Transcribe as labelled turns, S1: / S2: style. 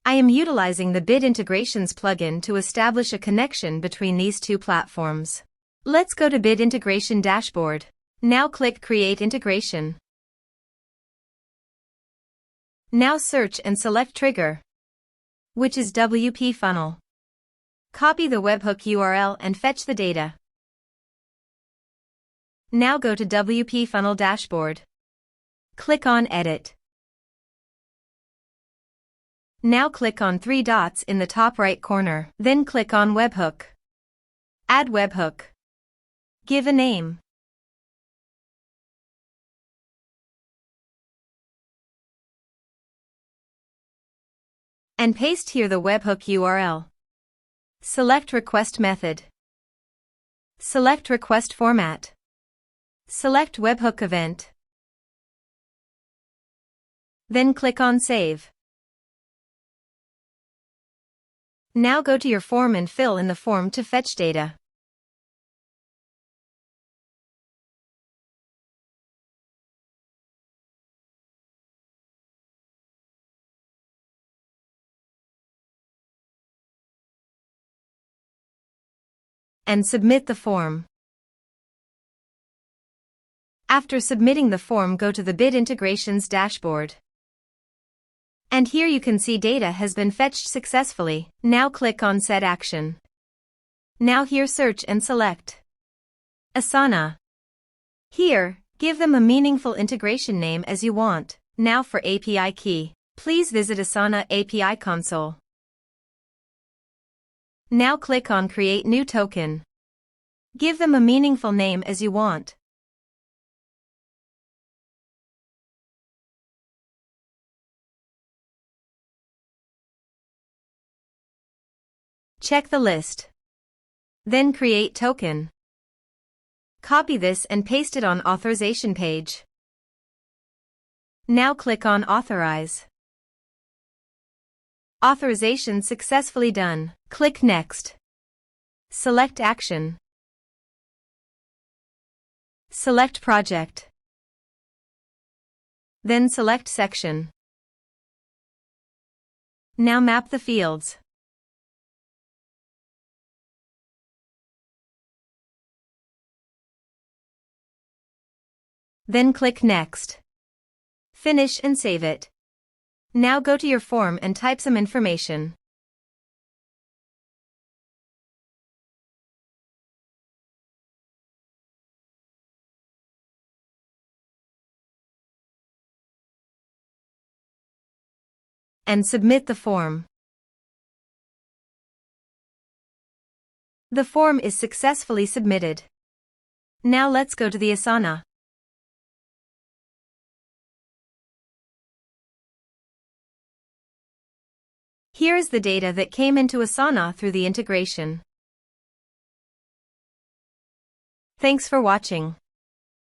S1: I am utilizing the Bit Integrations plugin to establish a connection between these two platforms. Let's go to Bit Integration Dashboard. Now click Create Integration. Now search and select Trigger, which is WPFunnel. Copy the webhook URL and fetch the data. Now go to WPFunnel Dashboard. Click on Edit. Now click on 3 dots in the top right corner. Then click on Webhook. Add webhook. Give a name. And paste here the webhook URL. Select Request Method. Select Request Format. Select Webhook Event. Then click on Save. Now go to your form and fill in the form to fetch data. And submit the form. After submitting the form, go to the Bit Integrations dashboard. And here you can see data has been fetched successfully. Now click on Set Action. Now here search and select Asana. Here, give them a meaningful integration name as you want. Now for API key, please visit Asana API console. Now click on Create New Token. Give them a meaningful name as you want. Check the list. Then create token. Copy this and paste it on authorization page. Now click on Authorize. Authorization successfully done. Click Next. Select Action. Select Project. Then select Section. Now map the fields. Then click Next. Finish and save it. Now go to your form and type some information. And submit the form. The form is successfully submitted. Now let's go to the Asana. Here is the data that came into Asana through the integration. Thanks for watching.